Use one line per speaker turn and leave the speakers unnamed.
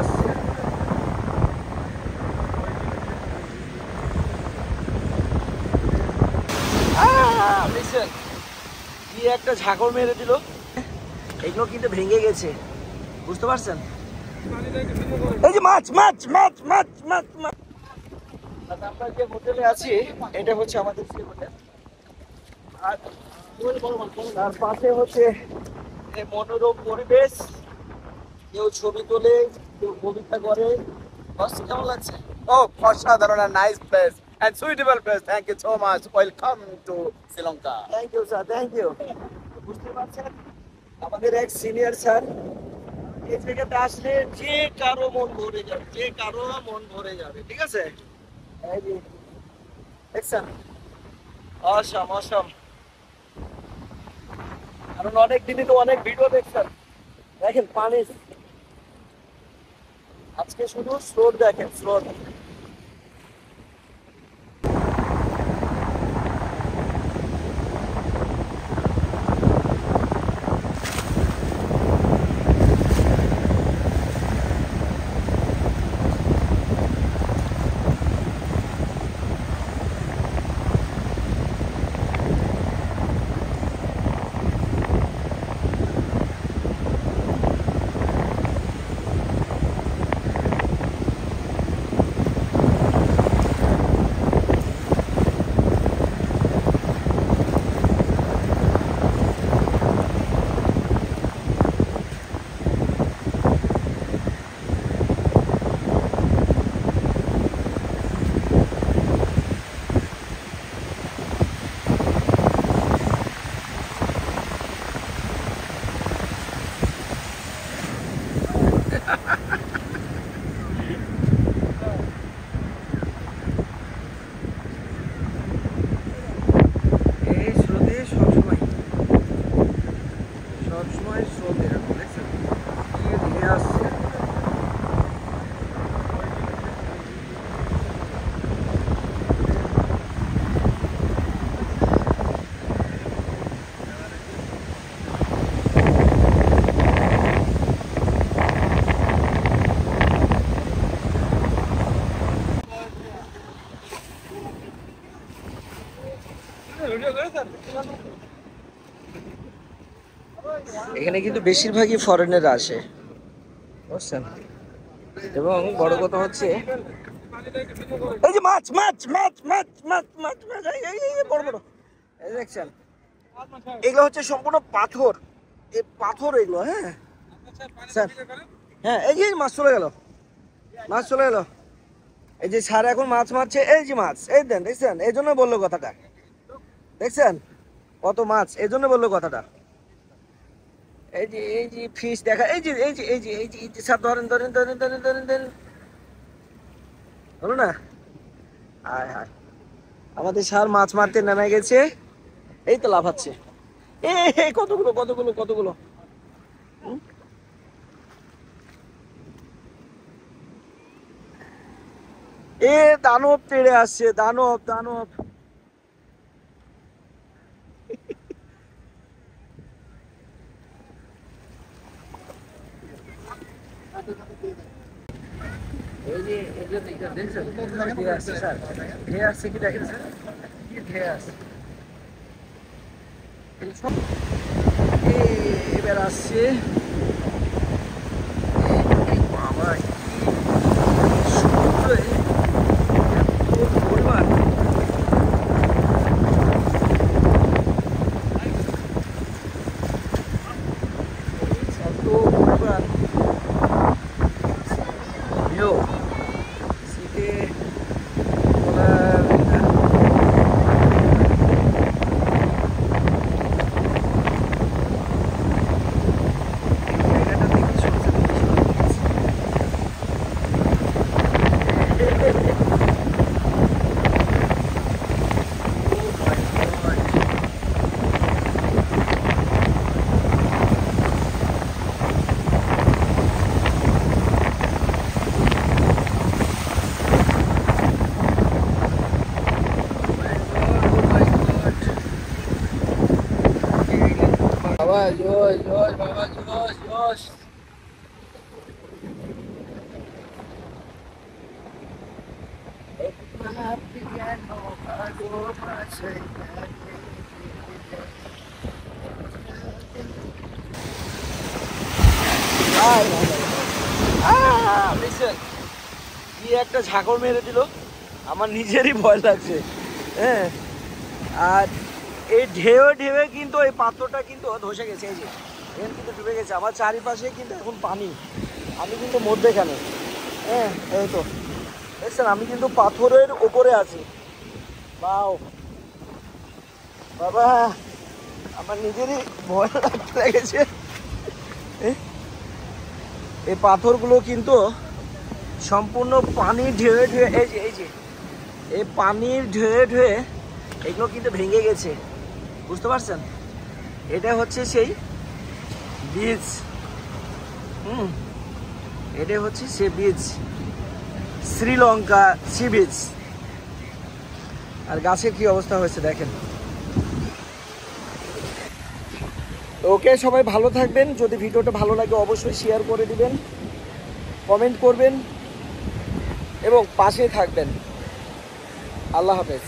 আসছে। লিসেন, কি একটা ঝাঁকড় মেরে দিল। এগুলো কিন্তু ভেঙে গেছে, বুঝতে পারছেন? এই যে মাছ মাছ মাছ মাছ মাছ মাছ। আমরা যে হোটেলে আছি এটা হচ্ছে আমাদের সেই হোটেল, আর তার পাশে হচ্ছে এই মনোরম পরিবেশ। কেউ ছবি তোলে, কেউ কবিতা করে। কেমন লাগছে?
Oh, অসাধারণ, a nice place and suitable place. Thank you so much. Welcome to Sri Lanka.
Thank you sir, thank you. বুঝতে পারছেন আমাদের এক সিনিয়র স্যার, এই জায়গাতে আসলে যে কারো মন ভরে যাবে, যে কারো মন ভরে যাবে, ঠিক আছে? এই যে দেখছেন, অসম অসম। কারণ অনেক দিনই তো অনেক ভিডিও দেখছেন, দেখেন পানি আজকে শুধু স্রোত দেখেন, স্রোত। এই স্রোতে সবসময় সবসময় স্রোত এরকম, দেখছেন কি ধীরে আসছে। এখানে কিন্তু বেশিরভাগই ফরেনাররা আসে, বুঝছেন? এবং বড় কথা হচ্ছে এই যে মাছ মাছ মাছ মাছ মাছ মাছ মাছ, এই বড় বড়, এই দেখছেন এগুলো হচ্ছে সম্পূর্ণ পাথর, এই পাথর এগুলো। হ্যাঁ স্যার, হ্যাঁ এই যে মাছ চলে গেল, মাছ চলে গেল। এই যে স্যার এখন মাছ মারছে, এই যে মাছ, এই দেন, দেখছেন? এই জন্য বললো কথাটা, দেখছেন কত মাছ, এই জন্য বললো কথাটা। এই যে ফিশ দেখা, এই যে স্যার ধরেন ধরেন ধরেন ধরেন ধরেন ধরেন, হলো না? হায় হায়, আমাদের স্যার মাছ মারতে নেমে গেছে, এই তো লাফাচ্ছে। কতগুলো কতগুলো কতগুলো। দানব তেড়ে আসছে, দানব দানব। এই যে এটা দেখছেন ধেয়ে আসছে স্যার, ধেয়ে আসছে কি দেখেন স্যার, কি ধেয়ে আসছে। এবার আসছে, বাবা কি সমুদ্রে এত পরিমাণ। এত পরিমাণ ভিউ সিটে বলার না। জায়গাটা দেখে শুনছে বাবা, জোশ জোশ বাবা, জোশ জোশ। কি একটা ঝাঁকড় মেরে দিল, আমার নিজেরই ভয় লাগছে। হ্যাঁ, আর এই ঢেউ ঢেউে কিন্তু এই পাথরটা কিন্তু ধসে গেছে, এই যে এখানে কিন্তু ডুবে গেছে। আমার চারিপাশে কিন্তু এখন পানি, আমি কিন্তু মধ্যেখানে। হ্যাঁ, এই তো দেখছেন, আমি কিন্তু পাথরের ওপরে আছি। বাও বাবা, আমার নিজেরই ভয় লাগতে লেগেছে। এই পাথরগুলো কিন্তু সম্পূর্ণ পানির ঢেউে ঢেউে, এই যে এই পানির ঢেউে ঢেউে এগুলো কিন্তু ভেঙে গেছে, বুঝতে পারছেন? এটা হচ্ছে সেই বীজ, এটা হচ্ছে সে বীজ, শ্রীলঙ্কা সি বিচ। আর গাছের কি অবস্থা হয়েছে দেখেন। ওকে, সবাই ভালো থাকবেন। যদি ভিডিওটা ভালো লাগে অবশ্যই শেয়ার করে দিবেন, কমেন্ট করবেন এবং পাশে থাকবেন। আল্লাহ হাফেজ।